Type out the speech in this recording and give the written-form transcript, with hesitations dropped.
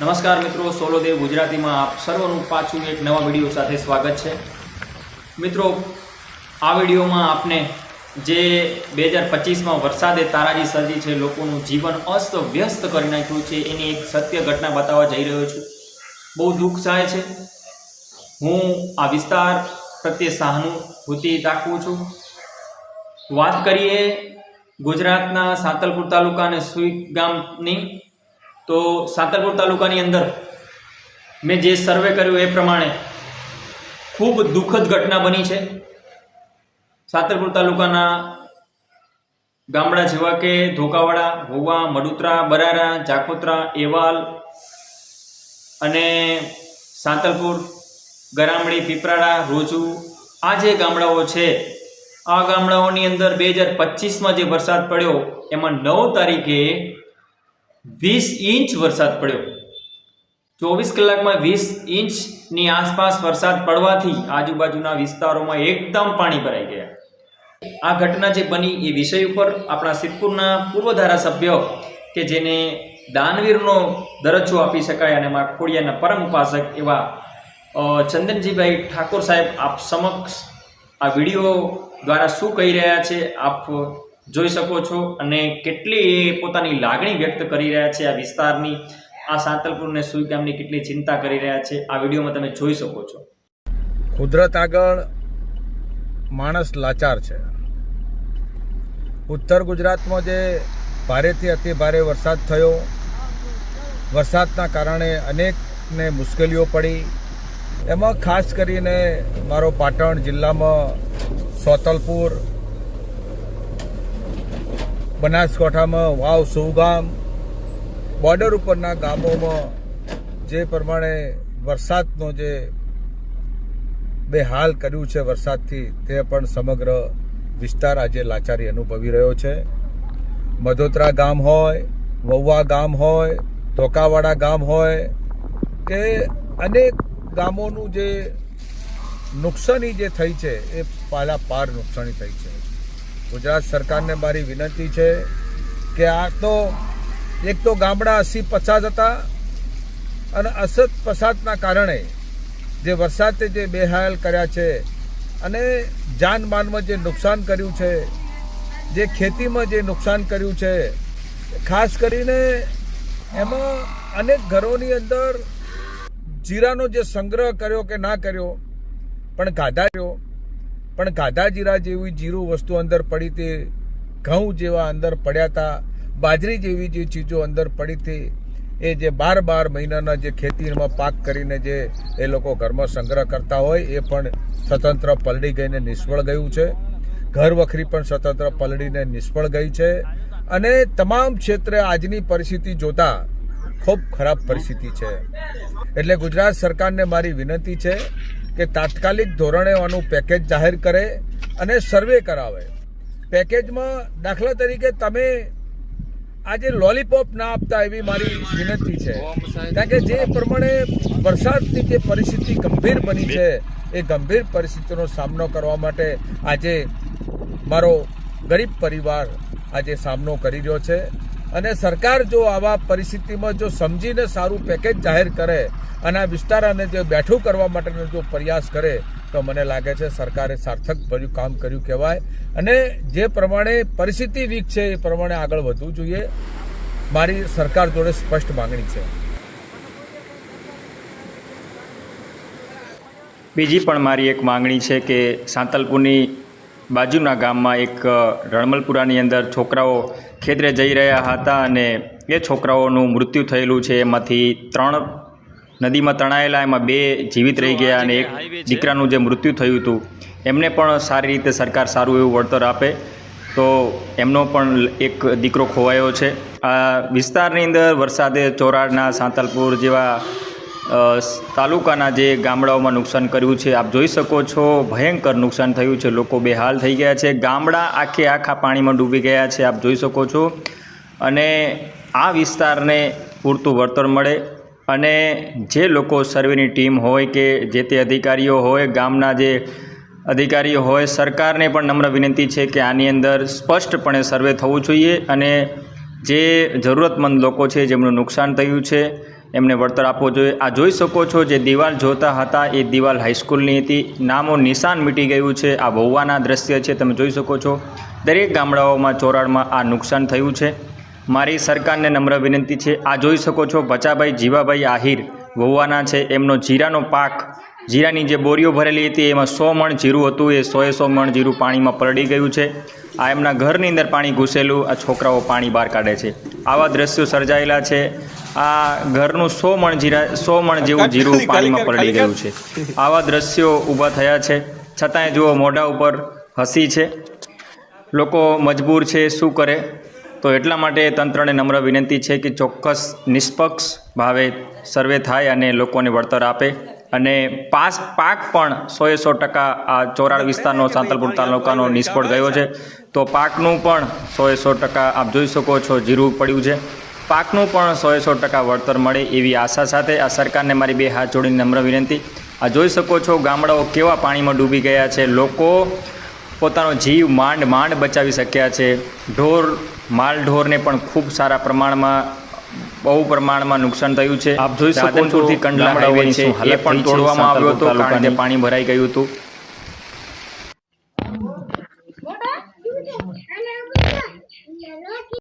નમસ્કાર મિત્રો, સોલોદેવ ગુજરાતીમાં આપ સર્વનું પાછું એક નવા વિડીયો સાથે સ્વાગત છે। મિત્રો, આ વિડીયોમાં આપને જે 2025માં વરસાદે તારાજી સર્જી છે, લોકોનું જીવન અસ્ત વ્યસ્ત કરી નાખ્યું છે, એની એક સત્ય ઘટના બતાવવા જઈ રહ્યો છું। બહુ દુઃખ થાય છે। હું આ વિસ્તાર પ્રત્યે સહાનુભૂતિ દાખવું છું। વાત કરીએ ગુજરાતના સાંતલપુર તાલુકા અને સુઈ ગામની, તો સાંતલપુર તાલુકાની અંદર મેં જે સર્વે કર્યું એ પ્રમાણે ખૂબ દુઃખદ ઘટના બની છે। સાંતલપુર તાલુકાના ગામડા જેવા કે ધોકાવાડા, હોવા, મડુત્રા, બરારા, જાખોત્રા, એવાલ અને સાંતલપુર, ગરામડી, પીપરાડા, રોજુ, આ જે ગામડાઓ છે, આ ગામડાઓની અંદર 2025માં જે વરસાદ પડ્યો એમાં 9 તારીખે 20 ઇંચ વરસાદ પડ્યો। 24 કલાકમાં 20 ઇંચની આસપાસ વરસાદ પડવાથી આજુબાજુના વિસ્તારોમાં એકદમ પાણી ભરાઈ ગયા। આ ઘટના જે બની એ વિષય ઉપર આપણા સિદ્ધપુરના પૂર્વ ધારાસભ્ય કે જેને દાનવીરનો દરજ્જો આપી શકાય અને મા ખોડિયાના પરમ ઉપાસક એવા ચંદનજીભાઈ ઠાકોર સાહેબ આપ સમક્ષ આ વિડીયો દ્વારા શું કહી રહ્યા છે આપ જોઈ શકો છો અને કેટલી પોતાની લાગણી વ્યક્ત કરી રહ્યા છે। આ વિસ્તારની, આ સાંતલપુર ને સુઈ ગામની કેટલી ચિંતા કરી રહ્યા છે, આ વિડીયોમાં તમે જોઈ શકો છો। કુદરત આગળ માણસ લાચાર છે। ઉત્તર ગુજરાતમાં જે ભારેથી અતિ ભારે વરસાદ થયો, વરસાદના કારણે અનેકને મુશ્કેલીઓ પડી। એમાં ખાસ કરીને મારો પાટણ જિલ્લામાં સાંતલપુર, બનાસકાંઠામાં વાવ, સુગામ, બોર્ડર ઉપરના ગામોમાં જે પ્રમાણે વરસાદનો જે બેહાલ કર્યું છે વરસાદથી, તે પણ સમગ્ર વિસ્તાર આજે લાચારી અનુભવી રહ્યો છે। મધોતરા ગામ હોય, વહુવા ગામ હોય, ધોકાવાડા ગામ હોય કે અનેક ગામોનું જે નુકસાની જે થઈ છે એ પાર નુકસાની થઈ છે। ગુજરાત સરકારને મારી વિનંતી છે કે આ તો એક તો ગામડા 80-50 હતા અને 80-50ના કારણે જે વરસાદે જે બેહાલ કર્યા છે અને જાનમાલમાં જે નુકસાન કર્યું છે, જે ખેતીમાં જે નુકસાન કર્યું છે, ખાસ કરીને એમાં અનેક ઘરોની અંદર જીરાનો જે સંગ્રહ કર્યો કે ના કર્યો, પણ ગાધા જીરા જેવી જીરું વસ્તુ અંદર પડી હતી, ઘઉં જેવા અંદર પડ્યા હતા, બાજરી જેવી જે ચીજો અંદર પડી હતી, એ જે 12 મહિનાના જે ખેતીમાં પાક કરીને જે એ લોકો ઘરમાં સંગ્રહ કરતા હોય એ પણ સ્વતંત્ર પલળી ગઈને નિષ્ફળ ગયું છે। ઘર વખરી પણ સ્વતંત્ર પલળીને નિષ્ફળ ગઈ છે અને તમામ ક્ષેત્રે આજની પરિસ્થિતિ જોતા ખૂબ ખરાબ પરિસ્થિતિ છે। એટલે ગુજરાત સરકારને મારી વિનંતી છે કે તાત્કાલિક ધોરણે આનું પેકેજ જાહેર કરે અને સર્વે કરાવે। પેકેજમાં દાખલા તરીકે તમે આજે લોલીપોપ ના આપતા એવી મારી વિનંતી છે, કારણ કે જે પ્રમાણે વરસાદની જે પરિસ્થિતિ ગંભીર બની છે એ ગંભીર પરિસ્થિતિનો સામનો કરવા માટે આજે મારો ગરીબ પરિવાર આજે સામનો કરી રહ્યો છે અને સરકાર જો આવા પરિસ્થિતિમાં જો સમજીને સારું પેકેજ જાહેર કરે અને આ વિસ્તારને જે બેઠું કરવા માટેનો જો પ્રયાસ કરે તો મને લાગે છે સરકારે સાર્થક ભર્યું કામ કર્યું કહેવાય અને જે પ્રમાણે પરિસ્થિતિ વીક છે એ પ્રમાણે આગળ વધવું જોઈએ। મારી સરકાર જોડે સ્પષ્ટ માંગણી છે। બીજી પણ મારી એક માંગણી છે કે સાંતલપુરની બાજુના ગામમાં એક રણમલપુરાની અંદર છોકરાઓ ખેતરે જઈ રહ્યા હતા અને એ છોકરાઓનું મૃત્યુ થયેલું છે। એમાંથી 3 નદીમાં તણાયેલા, એમાં 2 જીવિત રહી ગયા અને એક દીકરાનું જે મૃત્યુ થયું હતું એમને પણ સારી રીતે સરકાર સારું એવું વળતર આપે તો એમનો પણ એક દીકરો ખોવાયો છે। આ વિસ્તારની અંદર વરસાદે ચોરાડના, સાંતલપુર જેવા તાલુકાના જે ગામડાઓમાં નુકસાન કર્યું છે, આપ જોઈ શકો છો ભયંકર નુકસાન થયું છે। લોકો બેહાલ થઈ ગયા છે, ગામડા આખા પાણીમાં ડૂબી ગયા છે, આપ જોઈ શકો છો। અને આ વિસ્તારને પૂરતું વળતર મળે અને જે લોકો સર્વેની ટીમ હોય કે જે તે અધિકારીઓ હોય, ગામના જે અધિકારીઓ હોય, સરકારને પણ નમ્ર વિનંતી છે કે આની અંદર સ્પષ્ટપણે સર્વે થવું જોઈએ અને જે જરૂરતમંદ લોકો છે જેમનું નુકસાન થયું છે એમને વળતર આપવું જોઈએ. આ જોઈ શકો છો જે દિવાલ જોતા હતા એ દિવાલ હાઈસ્કૂલની હતી, નામો નિશાન મીટી ગયું છે. આ વહુવાના દ્રશ્ય છે, તમે જોઈ શકો છો. દરેક ગામડાઓમાં ચોરાડમાં આ નુકસાન થયું છે. મારી સરકારને નમ્ર વિનંતી છે. આ જોઈ શકો છો ભચાભાઈ જીવાભાઈ આહિર વહુવાના છે, એમનો જીરાનો પાક, જીરાની જે બોરીઓ ભરેલી હતી એમાં 100 મણ જીરું હતું, એ 100 મણ જીરું પાણીમાં પલળી ગયું છે. આ એમના ઘરની અંદર પાણી ઘૂસેલું, આ છોકરાઓ પાણી બહાર કાઢે છે. આવા દ્રશ્યો સર્જાયેલા છે. આ ઘરનું 100 મણ જેવું જીરું પાણીમાં પલળી ગયું છે. આવા દ્રશ્યો ઊભા થયા છે. છતાંય જુઓ મોઢા ઉપર હસી છે. લોકો મજબૂર છે, શું કરે? તો એટલા માટે તંત્રને નમ્ર વિનંતી છે કે ચોક્કસ નિષ્પક્ષ ભાવે સર્વે થાય અને લોકોને વળતર આપે. અને પાક પણ 100% આ ચોરાડ વિસ્તારનો સાંતલપુર તાલુકાનો નિષ્ફળ ગયો છે. તો પાકનું પણ 100% આપ જોઈ શકો છો જીરું પડ્યું છે. પાકનું પણ 100% વળતર મળે એવી આશા સાથે આ સરકારને મારી 2 હાથ જોડીને નમ્ર વિનંતી. આ જોઈ શકો છો ગામડાઓ કેવા પાણીમાં ડૂબી ગયા છે. લોકો પોતાનો જીવ માંડ બચાવી શક્યા છે. માલ ઢોરને પણ ખૂબ સારા પ્રમાણમાં, બહુ પ્રમાણમાં નુકસાન થયું છે. આપ જોઈ શકો છો કંડલા હાઈવે છે એ પણ તોડવામાં આવ્યો હતો કારણ કે પાણી ભરાઈ ગયું હતું.